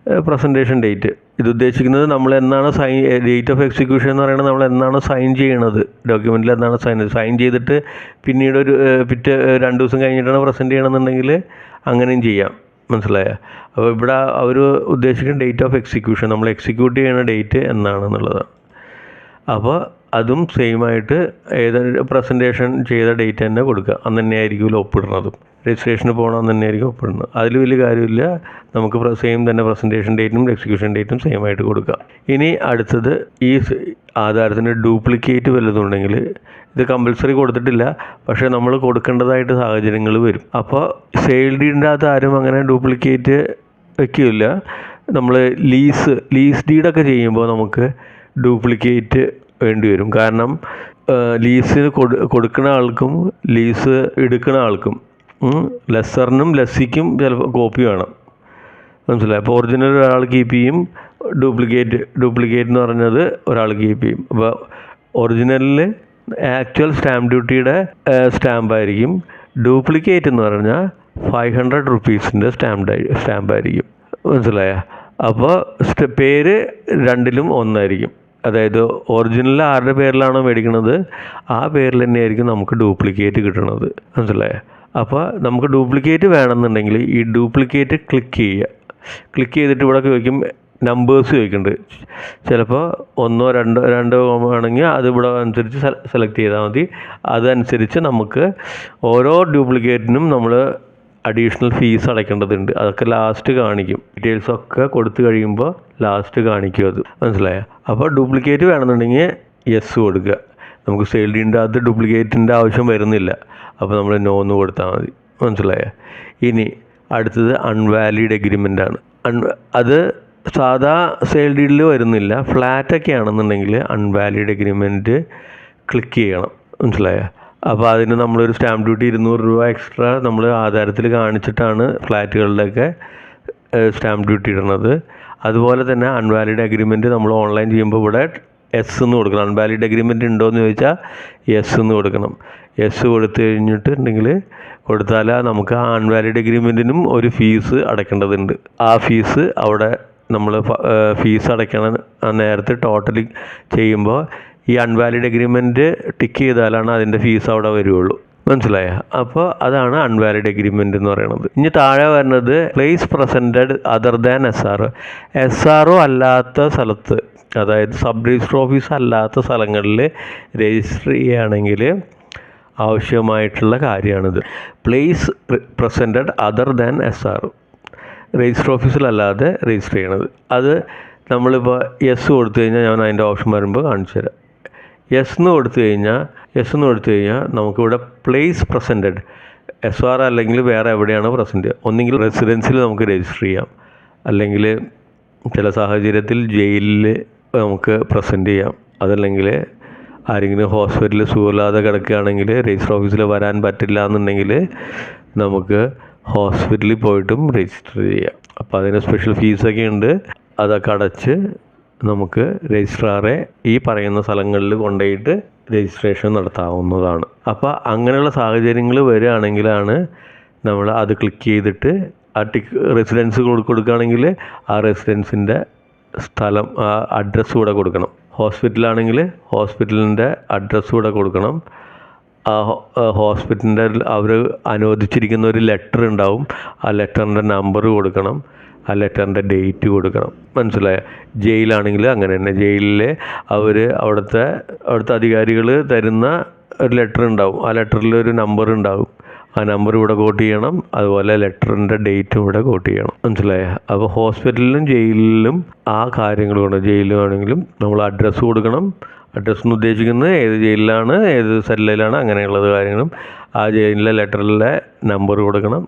പ്രസൻറ്റേഷൻ ഡേറ്റ്. ഇത് ഉദ്ദേശിക്കുന്നത് നമ്മൾ എന്നാണ് ഡേറ്റ് ഓഫ് എക്സിക്യൂഷൻ എന്ന് പറയുന്നത് നമ്മൾ എന്നാണ് സൈൻ ചെയ്യണത്, ഡോക്യുമെൻറ്റിൽ എന്നാണ് സൈൻ ചെയ്തിട്ട് പിന്നീട് ഒരു 2 ദിവസം കഴിഞ്ഞിട്ടാണ് പ്രസൻറ്റ് ചെയ്യണമെന്നുണ്ടെങ്കിൽ അങ്ങനെയും ചെയ്യാം. മനസ്സിലായോ? അപ്പോൾ ഇവിടെ അവർ ഉദ്ദേശിക്കുന്ന ഡേറ്റ് ഓഫ് എക്സിക്യൂഷൻ, നമ്മൾ എക്സിക്യൂട്ട് ചെയ്യുന്ന ഡേറ്റ് എന്നാണെന്നുള്ളതാണ്. അപ്പോൾ അതും സെയിമായിട്ട് ഏതൊരു പ്രസൻറ്റേഷൻ ചെയ്ത ഡേറ്റ് തന്നെ കൊടുക്കുക. അന്ന് തന്നെ ആയിരിക്കുമല്ലോ ഒപ്പിടുന്നതും. രജിസ്ട്രേഷന് പോകണം അന്ന് തന്നെ ആയിരിക്കും ഒപ്പിടുന്നത്. അതിൽ വലിയ കാര്യമില്ല. നമുക്ക് സെയിം തന്നെ പ്രസൻറ്റേഷൻ ഡേറ്റും എക്സിക്യൂഷൻ ഡേറ്റും സെയിം ആയിട്ട് കൊടുക്കുക. ഇനി അടുത്തത് ഈ ആധാരത്തിന് ഡ്യൂപ്ലിക്കേറ്റ് വല്ലതുണ്ടെങ്കിൽ ഇത് കമ്പൽസറി കൊടുത്തിട്ടില്ല, പക്ഷേ നമ്മൾ കൊടുക്കേണ്ടതായിട്ട് സാഹചര്യങ്ങൾ വരും. അപ്പോൾ സെയിൽ ഡീഡിൻ്റെ അകത്ത് ആരും അങ്ങനെ ഡ്യൂപ്ലിക്കേറ്റ് വയ്ക്കില്ല. നമ്മൾ ലീസ് ഡീഡൊക്കെ ചെയ്യുമ്പോൾ നമുക്ക് ഡ്യൂപ്ലിക്കേറ്റ് വേണ്ടി വരും. കാരണം ലീസിന് കൊടുക്കുന്ന ആൾക്കും ലീസ് എടുക്കുന്ന ആൾക്കും ലെസ്സറിനും ലെസ്സിക്കും ചിലപ്പോൾ കോപ്പി വേണം. മനസ്സിലായി? അപ്പോൾ ഒറിജിനൽ ഒരാൾ കീപ്പ് ചെയ്യും, ഡ്യൂപ്ലിക്കേറ്റ് എന്ന് പറഞ്ഞത് ഒരാൾ കീപ്പ് ചെയ്യും. അപ്പോൾ ഒറിജിനലിൽ ആക്ച്വൽ സ്റ്റാമ്പ് ഡ്യൂട്ടിയുടെ സ്റ്റാമ്പായിരിക്കും. ഡ്യൂപ്ലിക്കേറ്റ് എന്ന് പറഞ്ഞാൽ 500 റുപ്പീസിൻ്റെ സ്റ്റാമ്പായിരിക്കും. മനസ്സിലായോ? അപ്പോൾ പേര് രണ്ടിലും ഒന്നായിരിക്കും. അതായത് ഒറിജിനൽ ആരുടെ പേരിലാണോ മേടിക്കുന്നത് ആ പേരിൽ തന്നെയായിരിക്കും നമുക്ക് ഡ്യൂപ്ലിക്കേറ്റ് കിട്ടുന്നത്. മനസ്സിലായോ? അപ്പോൾ നമുക്ക് ഡ്യൂപ്ലിക്കേറ്റ് വേണമെന്നുണ്ടെങ്കിൽ ഈ ഡ്യൂപ്ലിക്കേറ്റ് ക്ലിക്ക് ചെയ്യുക. ക്ലിക്ക് ചെയ്തിട്ട് ഇവിടെ ചോദിക്കും, നമ്പേഴ്സ് ചോദിക്കുന്നുണ്ട്. ചിലപ്പോൾ 1 2 ആണെങ്കിൽ അത് ഇവിടെ അനുസരിച്ച് സെലക്ട് ചെയ്താൽ മതി. അതനുസരിച്ച് നമുക്ക് ഓരോ ഡ്യൂപ്ലിക്കേറ്റിനും നമ്മൾ അഡീഷണൽ ഫീസ് അടയ്ക്കേണ്ടതുണ്ട്. അതൊക്കെ ലാസ്റ്റ് കാണിക്കും. ഡീറ്റെയിൽസൊക്കെ കൊടുത്തു കഴിയുമ്പോൾ ലാസ്റ്റ് കാണിക്കും അത്. മനസ്സിലായോ? അപ്പോൾ ഡ്യൂപ്ലിക്കേറ്റ് വേണമെന്നുണ്ടെങ്കിൽ യെസ് കൊടുക്കുക. നമുക്ക് സെയിൽ ഡീഡിൻ്റെ അകത്ത് ഡ്യൂപ്ലിക്കേറ്റിൻ്റെ ആവശ്യം വരുന്നില്ല. അപ്പോൾ നമ്മൾ നോ എന്ന് കൊടുത്താൽ മതി. മനസ്സിലായോ? ഇനി അടുത്തത് അൺവാലിഡ് എഗ്രിമെൻ്റ് ആണ്. അത് സാധാ സെയിൽ ഡീഡിൽ വരുന്നില്ല. ഫ്ലാറ്റൊക്കെ ആണെന്നുണ്ടെങ്കിൽ അൺവാലിഡ് എഗ്രിമെൻറ്റ് ക്ലിക്ക് ചെയ്യണം. മനസ്സിലായോ? അപ്പോൾ അതിന് നമ്മളൊരു സ്റ്റാമ്പ് ഡ്യൂട്ടി 200 രൂപ എക്സ്ട്രാ നമ്മൾ ആധാരത്തിൽ കാണിച്ചിട്ടാണ് ഫ്ലാറ്റുകളിലൊക്കെ സ്റ്റാമ്പ് ഡ്യൂട്ടി ഇടുന്നത്. അതുപോലെ തന്നെ അൺവാലിഡ് അഗ്രിമെൻറ്റ് നമ്മൾ ഓൺലൈൻ ചെയ്യുമ്പോൾ ഇവിടെ എസ് എന്ന് കൊടുക്കണം. അൺവാലിഡ് അഗ്രിമെൻറ്റ് ഉണ്ടോ എന്ന് ചോദിച്ചാൽ എസ് എന്ന് കൊടുക്കണം. എസ് കൊടുത്തു കഴിഞ്ഞിട്ടുണ്ടെങ്കിൽ കൊടുത്താൽ നമുക്ക് ആ അൺവാലിഡ് അഗ്രിമെൻറ്റിനും ഒരു ഫീസ് അടയ്ക്കേണ്ടതുണ്ട്. ആ ഫീസ് അവിടെ നമ്മൾ ഫീസ് അടയ്ക്കണ നേരത്തെ ടോട്ടലി ചെയ്യുമ്പോൾ ഈ അൺവാലിഡ് എഗ്രിമെൻറ്റ് ടിക്ക് ചെയ്താലാണ് അതിൻ്റെ ഫീസ് അവിടെ വരുള്ളൂ. മനസ്സിലായോ? അപ്പോൾ അതാണ് അൺവാലിഡ് എഗ്രിമെൻ്റ് എന്ന് പറയുന്നത്. ഇനി താഴെ വരുന്നത് place presented other than SRO അല്ലാത്ത സ്ഥലത്ത്, അതായത് സബ് രജിസ്റ്റർ ഓഫീസ് അല്ലാത്ത സ്ഥലങ്ങളിൽ രജിസ്റ്റർ ചെയ്യുകയാണെങ്കിൽ ആവശ്യമായിട്ടുള്ള കാര്യമാണിത്. Place presented other than SRO, register ഓഫീസിലല്ലാതെ രജിസ്റ്റർ ചെയ്യണത്. അത് നമ്മളിപ്പോൾ യെസ് കൊടുത്തു കഴിഞ്ഞാൽ ഞാൻ അതിൻ്റെ ഓപ്ഷൻ വരുമ്പോൾ കാണിച്ചു തരാം. യെസ് എന്ന് കൊടുത്തു കഴിഞ്ഞാൽ നമുക്കിവിടെ പ്ലേസ് പ്രസൻറ്റഡ് SR അല്ലെങ്കിൽ വേറെ എവിടെയാണോ പ്രസൻറ്റ്, ഒന്നെങ്കിൽ റെസിഡൻസിൽ നമുക്ക് രജിസ്റ്റർ ചെയ്യാം, അല്ലെങ്കിൽ ചില സാഹചര്യത്തിൽ ജയിലിൽ നമുക്ക് പ്രസൻറ്റ് ചെയ്യാം. അതല്ലെങ്കിൽ ആരെങ്കിലും ഹോസ്പിറ്റലിൽ സുഖമില്ലാതെ കിടക്കുകയാണെങ്കിൽ രജിസ്റ്റർ ഓഫീസിൽ വരാൻ പറ്റില്ല എന്നുണ്ടെങ്കിൽ നമുക്ക് ഹോസ്പിറ്റലിൽ പോയിട്ടും രജിസ്റ്റർ ചെയ്യാം. അപ്പോൾ അതിന് സ്പെഷ്യൽ ഫീസൊക്കെ ഉണ്ട്. അതൊക്കെ അടച്ച് നമുക്ക് രജിസ്ട്രാറെ ഈ പറയുന്ന സ്ഥലങ്ങളിൽ കൊണ്ടുപോയിട്ട് രജിസ്ട്രേഷൻ നടത്താവുന്നതാണ്. അപ്പോൾ അങ്ങനെയുള്ള സാഹചര്യങ്ങൾ വരികയാണെങ്കിലാണ് നമ്മൾ അത് ക്ലിക്ക് ചെയ്തിട്ട് ആ റെസിഡൻസ് കൊടുക്കുകയാണെങ്കിൽ ആ റെസിഡൻസിൻ്റെ സ്ഥലം, ആ അഡ്രസ്സ് കൂടെ കൊടുക്കണം. ഹോസ്പിറ്റലാണെങ്കിൽ ഹോസ്പിറ്റലിൻ്റെ അഡ്രസ്സ് കൂടെ കൊടുക്കണം. ആ ഹോസ്പിറ്റലിൻ്റെ അവർ അനുവദിച്ചിരിക്കുന്ന ഒരു ലെറ്റർ ഉണ്ടാവും. ആ ലെറ്ററിൻ്റെ നമ്പർ കൊടുക്കണം. ആ ലെറ്ററിൻ്റെ ഡേറ്റ് കൊടുക്കണം. മനസ്സിലായോ? ജയിലാണെങ്കിൽ അങ്ങനെ തന്നെ. ജയിലിൽ അവിടുത്തെ അധികാരികൾ തരുന്ന ഒരു ലെറ്റർ ഉണ്ടാവും. ആ ലെറ്ററിൽ ഒരു നമ്പർ ഉണ്ടാവും. ആ നമ്പർ ഇവിടെ കോട്ട് ചെയ്യണം. അതുപോലെ ലെറ്ററിൻ്റെ ഡേറ്റും ഇവിടെ കോട്ട് ചെയ്യണം. മനസ്സിലായോ? അപ്പോൾ ഹോസ്പിറ്റലിലും ജയിലിലും ആ കാര്യങ്ങൾ കൊണ്ട്, ജയിലിലാണെങ്കിലും നമ്മൾ അഡ്രസ്സ് കൊടുക്കണം. അഡ്രസ്സ് എന്ന് ഉദ്ദേശിക്കുന്നത് ഏത് ജയിലിലാണ്, ഏത് സെല്ലിലാണ്, അങ്ങനെയുള്ളത് കാര്യങ്ങളും. ആ ജയിലിലെ ലെറ്ററിലെ നമ്പർ കൊടുക്കണം,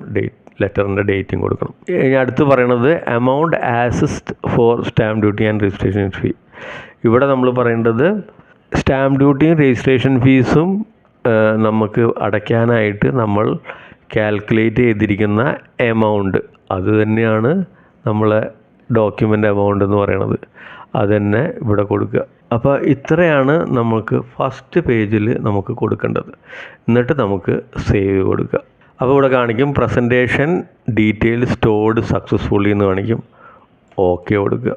ലെറ്ററിൻ്റെ ഡേറ്റും കൊടുക്കണം. ഇനി അടുത്ത് പറയണത് amount assessed for stamp duty and registration fee. ഇവിടെ നമ്മൾ പറയേണ്ടത് സ്റ്റാമ്പ് ഡ്യൂട്ടിയും രജിസ്ട്രേഷൻ ഫീസും നമുക്ക് അടയ്ക്കാനായിട്ട് നമ്മൾ കാൽക്കുലേറ്റ് ചെയ്തിരിക്കുന്ന എമൗണ്ട്, അത് തന്നെയാണ് നമ്മളെ ഡോക്യുമെൻ്റ് എമൗണ്ട് എന്ന് പറയണത്. അതുതന്നെ ഇവിടെ കൊടുക്കുക. അപ്പോൾ ഇത്രയാണ് നമുക്ക് ഫസ്റ്റ് പേജിൽ നമുക്ക് കൊടുക്കേണ്ടത്. എന്നിട്ട് നമുക്ക് സേവ് കൊടുക്കുക. അപ്പോൾ ഇവിടെ കാണിക്കും പ്രസൻറ്റേഷൻ ഡീറ്റെയിൽ സ്റ്റോർഡ് സക്സസ്ഫുള്ളി എന്ന് കാണിക്കും. ഓക്കെ കൊടുക്കുക.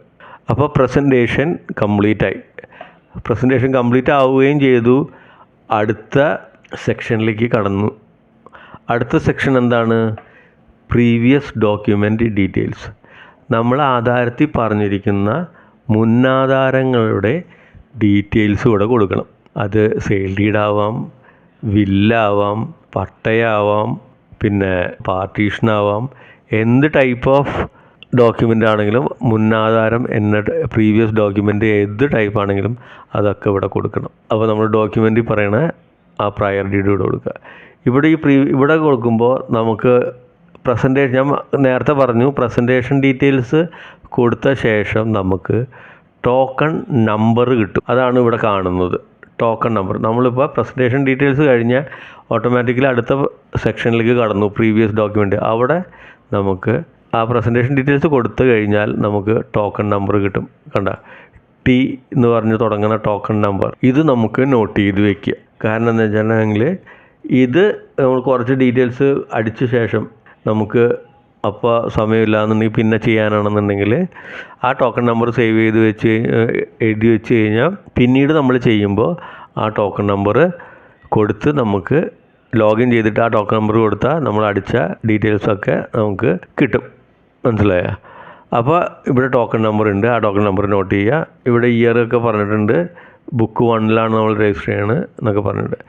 അപ്പോൾ പ്രസൻറ്റേഷൻ കംപ്ലീറ്റ് ആയി. പ്രസൻറ്റേഷൻ കംപ്ലീറ്റ് ആവുകയും ചെയ്തു. അടുത്ത സെക്ഷനിലേക്ക് കടന്നു. അടുത്ത സെക്ഷൻ എന്താണ്? Previous document details. നമ്മൾ ആധാരത്തിൽ പറഞ്ഞിരിക്കുന്ന മുന്നാധാരങ്ങളുടെ ഡീറ്റെയിൽസ് ഇവിടെ കൊടുക്കണം. അത് സെയിൽ ഡീഡാവാം, വില്ലാവാം, പട്ടയാവാം, പിന്നെ പാർട്ടീഷനാവാം. എന്ത് ടൈപ്പ് ഓഫ് ഡോക്യുമെൻ്റ് ആണെങ്കിലും മുന്നാധാരം എന്ന പ്രീവിയസ് ഡോക്യുമെൻ്റ് ഏത് ടൈപ്പ് ആണെങ്കിലും അതൊക്കെ ഇവിടെ കൊടുക്കണം. അപ്പോൾ നമ്മൾ ഡോക്യുമെൻ്റിൽ പറയണ ആ പ്രയർ ഡീഡ് ഇവിടെ കൊടുക്കുക. ഇവിടെ കൊടുക്കുമ്പോൾ നമുക്ക് പ്രസൻറ്റേഷൻ, ഞാൻ നേരത്തെ പറഞ്ഞു, പ്രസൻറ്റേഷൻ ഡീറ്റെയിൽസ് കൊടുത്ത ശേഷം നമുക്ക് ടോക്കൺ നമ്പർ കിട്ടും. അതാണ് ഇവിടെ കാണുന്നത്, ടോക്കൺ നമ്പർ. നമ്മളിപ്പോൾ പ്രസൻറ്റേഷൻ ഡീറ്റെയിൽസ് കഴിഞ്ഞാൽ ഓട്ടോമാറ്റിക്കലി അടുത്ത സെക്ഷനിലേക്ക് കടന്നു, പ്രീവിയസ് ഡോക്യുമെൻ്റ്. അവിടെ നമുക്ക് ആ പ്രസൻറ്റേഷൻ ഡീറ്റെയിൽസ് കൊടുത്തു കഴിഞ്ഞാൽ നമുക്ക് ടോക്കൺ നമ്പർ കിട്ടും. കണ്ട, ടി എന്ന് പറഞ്ഞ് തുടങ്ങുന്ന ടോക്കൺ നമ്പർ. ഇത് നമുക്ക് നോട്ട് ചെയ്ത് വെക്കുക. കാരണം എന്താ വെച്ചിട്ടുണ്ടെങ്കിൽ ഇത് നമ്മൾ കുറച്ച് ഡീറ്റെയിൽസ് അടിച്ച ശേഷം നമുക്ക് അപ്പോൾ സമയമില്ല എന്നുണ്ടെങ്കിൽ പിന്നെ ചെയ്യാനാണെന്നുണ്ടെങ്കിൽ ആ ടോക്കൺ നമ്പർ സേവ് ചെയ്ത് എഴുതി വെച്ച് കഴിഞ്ഞാൽ പിന്നീട് നമ്മൾ ചെയ്യുമ്പോൾ ആ ടോക്കൺ നമ്പർ കൊടുത്ത് നമുക്ക് ലോഗിൻ ചെയ്തിട്ട് ആ ടോക്കൺ നമ്പർ കൊടുത്താൽ നമ്മൾ അടിച്ച ഡീറ്റെയിൽസൊക്കെ നമുക്ക് കിട്ടും. മനസ്സിലായോ? അപ്പോൾ ഇവിടെ ടോക്കൺ നമ്പർ ഉണ്ട്, ആ ടോക്കൺ നമ്പർ നോട്ട് ചെയ്യുക. ഇവിടെ ഇയറൊക്കെ പറഞ്ഞിട്ടുണ്ട്, ബുക്ക് 1 നമ്മൾ രജിസ്റ്റർ ചെയ്യണം എന്നൊക്കെ പറഞ്ഞിട്ടുണ്ട്.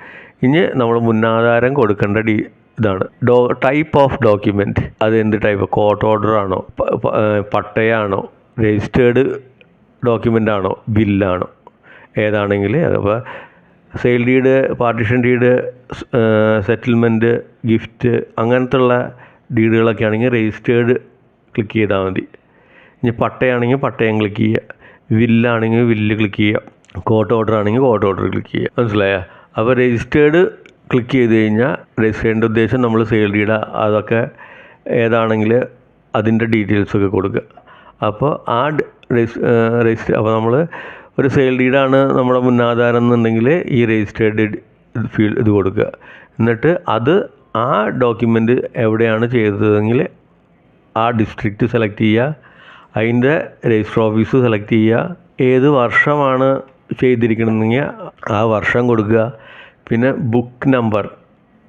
ഇനി നമ്മൾ മുന്നാധാരം കൊടുക്കേണ്ട ഇതാണ് ടൈപ്പ് ഓഫ് ഡോക്യുമെൻറ്റ്. അത് എന്ത് ടൈപ്പ്? കോർട്ട് ഓർഡർ ആണോ, പട്ടയാണോ, രജിസ്റ്റേർഡ് ഡോക്യുമെൻ്റ് ആണോ, ബില്ലാണോ, ഏതാണെങ്കിൽ അപ്പോൾ sale deed, partition deed, settlement, gift അങ്ങനത്തെ ഉള്ള ഡീഡുകളൊക്കെ ആണെങ്കിൽ രജിസ്റ്റേർഡ് ക്ലിക്ക് ചെയ്താൽ മതി. ഇനി പട്ടയാണെങ്കിൽ പട്ടയം ക്ലിക്ക് ചെയ്യുക, വില്ലാണെങ്കിൽ വില്ല് ക്ലിക്ക് ചെയ്യുക, കോർട്ട് ഓർഡർ ആണെങ്കിൽ കോർട്ട് ഓർഡർ ക്ലിക്ക് ചെയ്യുക. മനസ്സിലായോ? അപ്പോൾ രജിസ്റ്റേർഡ് ക്ലിക്ക് ചെയ്ത് കഴിഞ്ഞാൽ രജിസ്റ്റർ ചെയ്യേണ്ട ഉദ്ദേശം നമ്മൾ സെയിൽ ഡീഡ് അതൊക്കെ ഏതാണെങ്കിൽ അതിൻ്റെ ഡീറ്റെയിൽസൊക്കെ കൊടുക്കുക. അപ്പോൾ ആ രജിസ്റ്റർ അപ്പോൾ നമ്മൾ ഒരു സെയിൽ ഡീഡാണ് നമ്മുടെ മുന്നാധാരം എന്നുണ്ടെങ്കിൽ ഈ രജിസ്റ്റേർഡ് ഇത് കൊടുക്കുക. എന്നിട്ട് അത് ആ ഡോക്യുമെൻ്റ് എവിടെയാണ് ചെയ്തതെങ്കിൽ ആ ഡിസ്ട്രിക്റ്റ് സെലക്ട് ചെയ്യുക, അതിൻ്റെ രജിസ്റ്റർ ഓഫീസ് സെലക്ട് ചെയ്യുക, ഏത് വർഷമാണ് ചെയ്തിരിക്കണമെങ്കിൽ ആ വർഷം കൊടുക്കുക. പിന്നെ ബുക്ക് നമ്പർ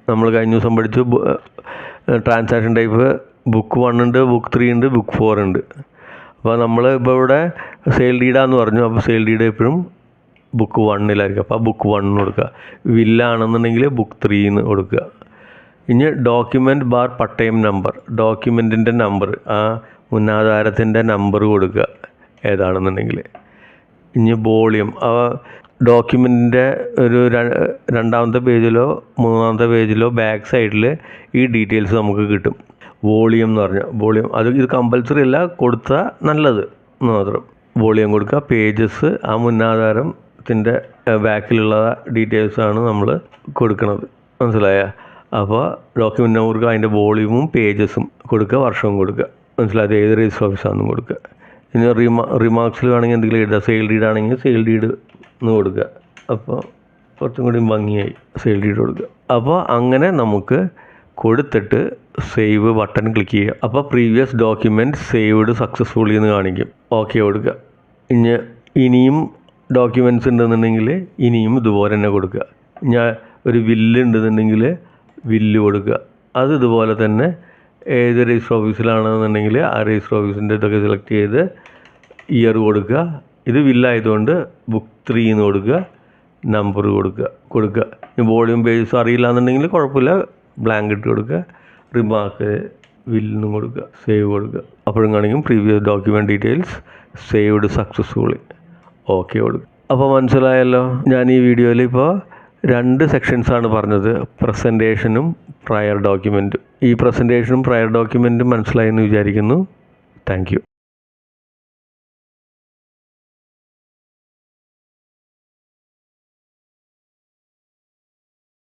നമ്മൾ കഴിഞ്ഞ ദിവസം പഠിച്ചു, ട്രാൻസാക്ഷൻ ടൈപ്പ് ബുക്ക് 1 ഉണ്ട്, ബുക്ക് 3 ഉണ്ട്, ബുക്ക് 4 ഉണ്ട്. അപ്പോൾ നമ്മൾ ഇപ്പോൾ ഇവിടെ സെയിൽ ഡീഡാന്ന് പറഞ്ഞു, അപ്പോൾ സെയിൽ ഡീഡ് എപ്പോഴും ബുക്ക് 1 അപ്പോൾ ബുക്ക് 1 കൊടുക്കുക. വില്ലാണെന്നുണ്ടെങ്കിൽ ബുക്ക് 3 കൊടുക്കുക. ഇനി ഡോക്യുമെൻറ്റ് ബാർ പട്ടയം നമ്പർ, ഡോക്യുമെൻറ്റിൻ്റെ നമ്പർ, ആ മുന്നാധാരത്തിൻ്റെ നമ്പർ കൊടുക്കുക ഏതാണെന്നുണ്ടെങ്കിൽ. ഇനി വോളിയം, ആ ഡോക്യുമെൻറ്റിൻ്റെ ഒരു രണ്ടാമത്തെ പേജിലോ മൂന്നാമത്തെ പേജിലോ ബാക്ക് സൈഡിൽ ഈ ഡീറ്റെയിൽസ് നമുക്ക് കിട്ടും. വോളിയം എന്ന് പറഞ്ഞാൽ വോളിയം ഇത് കമ്പൽസറി അല്ല, കൊടുത്താൽ നല്ലത് എന്ന് മാത്രം. വോളിയം കൊടുക്കുക. പേജസ് ആ മുന്നാധാരത്തിൻ്റെ ബാക്കിലുള്ള ഡീറ്റെയിൽസാണ് നമ്മൾ കൊടുക്കുന്നത്. മനസ്സിലായോ? അപ്പോൾ ഡോക്യുമെൻ്റ് നമ്പർക്ക് അതിൻ്റെ വോളിയമും പേജസും കൊടുക്കുക, വർഷവും കൊടുക്കുക. മനസ്സിലായത്? ഏത് രജിസ്റ്റർ ഓഫീസാണെന്നും കൊടുക്കുക. ഇനി റിമാർക്സിൽ വേണമെങ്കിൽ എന്തെങ്കിലും എഴുതുക. സെയിൽ ഡീഡ് ആണെങ്കിൽ സെയിൽ ഡീഡ് എന്ന് കൊടുക്കുക. അപ്പോൾ കുറച്ചും കൂടി ഭംഗിയായി സെയിൽ ഡീഡ് കൊടുക്കുക. അപ്പോൾ അങ്ങനെ നമുക്ക് കൊടുത്തിട്ട് സേവ് ബട്ടൺ ക്ലിക്ക് ചെയ്യുക. അപ്പോൾ പ്രീവിയസ് ഡോക്യുമെൻറ്റ് സേവ്ഡ് സക്സസ്ഫുള്ളി എന്ന് കാണിക്കും. ഓക്കെ കൊടുക്കുക. ഇനിയും ഡോക്യുമെൻറ്റ്സ് ഉണ്ടെന്നുണ്ടെങ്കിൽ ഇനിയും ഇതുപോലെ തന്നെ കൊടുക്കുക. ഞാൻ ഒരു വില്ല് ഉണ്ടെന്നുണ്ടെങ്കിൽ വില്ല് കൊടുക്കുക. അത് ഇതുപോലെ തന്നെ ഏത് രജിസ്റ്റർ ഓഫീസിലാണെന്നുണ്ടെങ്കിൽ ആ രജിസ്റ്റർ ഓഫീസിൻ്റെ ഇതൊക്കെ സെലക്ട് ചെയ്ത് ഇയർ കൊടുക്കുക. ഇത് വില്ലായതുകൊണ്ട് ബുക്ക് 3 എന്ന് കൊടുക്കുക, നമ്പർ കൊടുക്കുക. ഇനി വോളിയം പേജസ് അറിയില്ല എന്നുണ്ടെങ്കിൽ കുഴപ്പമില്ല, ബ്ലാങ്ക് ഇട്ട് കൊടുക്കുക. റിമാർക്ക് വില്ലെന്നും കൊടുക്കുക, സേവ് കൊടുക്കുക. അപ്പോഴും കാണിക്കും previous document details saved successfully. Okay കൊടുക്കുക. അപ്പോൾ മനസ്സിലായല്ലോ. ഞാൻ ഈ വീഡിയോയിൽ ഇപ്പോൾ 2 സെക്ഷൻസാണ് പറഞ്ഞത്, പ്രസൻറ്റേഷനും പ്രയർ ഡോക്യുമെൻറ്റും. ഈ പ്രസൻറ്റേഷനും പ്രയർ ഡോക്യുമെൻറ്റും മനസ്സിലായെന്ന് വിചാരിക്കുന്നു. Thank you.